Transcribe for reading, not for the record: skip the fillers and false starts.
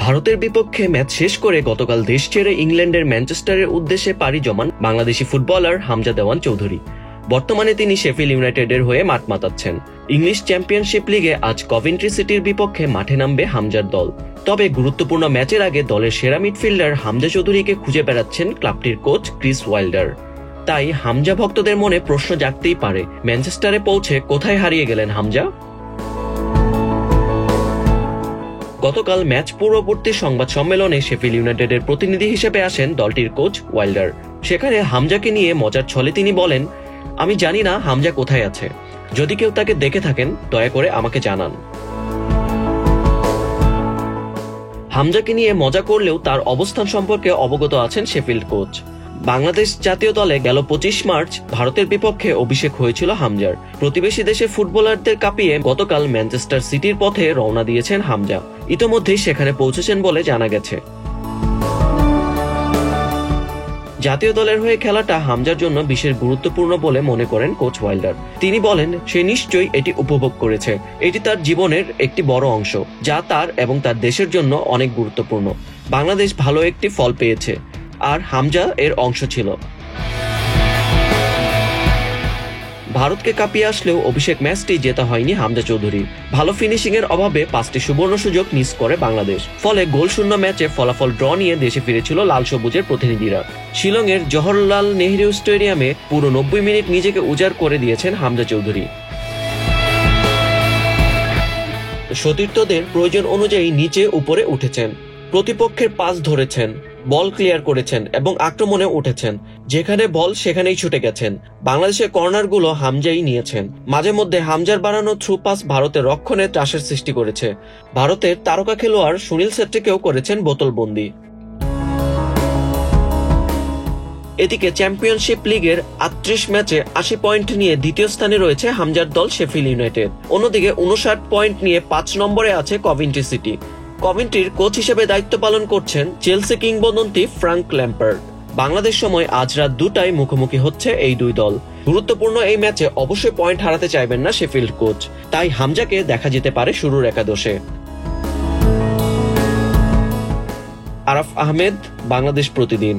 ভারতের বিপক্ষে ম্যাচ শেষ করে গতকাল দেশ ছেড়ে ইংল্যান্ডের ম্যানচেস্টারের উদ্দেশ্যে পাড়ি জমান বাংলাদেশি ফুটবলার হামজা দেওয়ান চৌধুরী। বর্তমানে তিনি শেফিল্ড ইউনাইটেডের হয়ে মাঠ মাতাচ্ছেন। ইংলিশ চ্যাম্পিয়নশিপ লিগে আজ কভেন্ট্রি সিটির বিপক্ষে মাঠে নামবে হামজার দল। তবে গুরুত্বপূর্ণ ম্যাচের আগে দলের সেরা মিডফিল্ডার হামজা চৌধুরীকে খুঁজে বেড়াচ্ছেন ক্লাবটির কোচ ক্রিস ওয়াইল্ডার। তাই হামজা ভক্তদের মনে প্রশ্ন জাগতেই পারে, ম্যানচেস্টারে পৌঁছে কোথায় হারিয়ে গেলেন হামজা? গতকাল ম্যাচ পূর্ববর্তী সংবাদ সম্মেলনে শেফিল্ড ইউনাইটেডের প্রতিনিধি হিসেবে আসেন দলটির কোচ ওয়াইল্ডার। সেখানে হামজাকে নিয়ে মজার ছলে তিনি বলেন, আমি জানি না হামজা কোথায় আছে, যদি কেউ তাকে দেখে থাকেন দয়া করে আমাকে জানান। হামজাকে নিয়ে মজা করলেও তার অবস্থান সম্পর্কে অবগত আছেন শেফিল্ড কোচ। বাংলাদেশ জাতীয় দলে গেল 25 মার্চ ভারতের বিপক্ষে অভিষেক হয়েছিল হামজার। প্রতিবেশী দেশের ফুটবলারদের কাঁপিয়ে গতকাল ম্যানচেস্টার সিটির পথে রওনা দিয়েছেন হামজা। ইতোমধ্যেই সেখানে পৌঁছেছেন বলে জানা গেছে। জাতীয় দলের হয়ে খেলাটা হামজার জন্য বিশেষ গুরুত্বপূর্ণ বলে মনে করেন কোচ ওয়াইল্ডার। তিনি বলেন, সে নিশ্চয়ই এটি উপভোগ করেছে। এটি তার জীবনের একটি বড় অংশ, যা তার এবং তার দেশের জন্য অনেক গুরুত্বপূর্ণ। বাংলাদেশ ভালো একটি ফল পেয়েছে, আর হামজা এর অংশ ছিল। ভারতকে কাঁপিয়ে আসলেও অভিষেক ম্যাচটি জেতা হয়নি হামজা চৌধুরী। ভালো ফিনিশিং এর অভাবে 5টি সুবর্ণ সুযোগ মিস করে বাংলাদেশ। ফলে গোলশূন্য ম্যাচে ফলাফল ড্র নিয়ে দেশে ফিরেছিল লাল সবুজের প্রতিনিধিরা। শিলংয়ের জওহরলাল নেহরু স্টেডিয়ামে পুরো 90 মিনিট নিজেকে উজাড় করে দিয়েছেন হামজা চৌধুরী। সতীর্থদের প্রয়োজন অনুযায়ী নিচে উপরে উঠেছেন, প্রতিপক্ষের পাস ধরেছেন, বল ক্লিয়ার করেছেন এবং আক্রমণে উঠেছেন। যেখানে বল সেখানেই ছুটে গেছেন। বাংলাদেশের কর্নারগুলো হামজাই নিয়েছেন। মাঝে মধ্যে হামজার বাড়ানো থ্রু পাস ভারতের রক্ষণে ত্রাসের সৃষ্টি করেছে। ভারতের তারকা খেলোয়াড় সুনীল ছেত্রীকেও করেছেন বোতলবন্দি। এদিকে চ্যাম্পিয়নশিপ লিগের 38 ম্যাচে 80 পয়েন্ট নিয়ে দ্বিতীয় স্থানে রয়েছে হামজার দল শেফিল্ড ইউনাইটেড। অন্যদিকে 59 পয়েন্ট নিয়ে 5 নম্বরে আছে কভেন্ট্রি সিটি। কভেন্ট্রির কোচ হিসেবে দায়িত্ব পালন করছেন চেলসি কিংবদন্তি ফ্রাঙ্ক ল্যাম্পার্ড। বাংলাদেশ সময় আজ রাত 2টায় মুখোমুখি হচ্ছে এই দুই দল। গুরুত্বপূর্ণ এই ম্যাচে অবশ্যই পয়েন্ট হারাতে চাইবেন না শেফিল্ড কোচ, তাই হামজাকে দেখা যেতে পারে শুরুর একাদশে। আরাফ আহমেদ, বাংলাদেশ প্রতিদিন।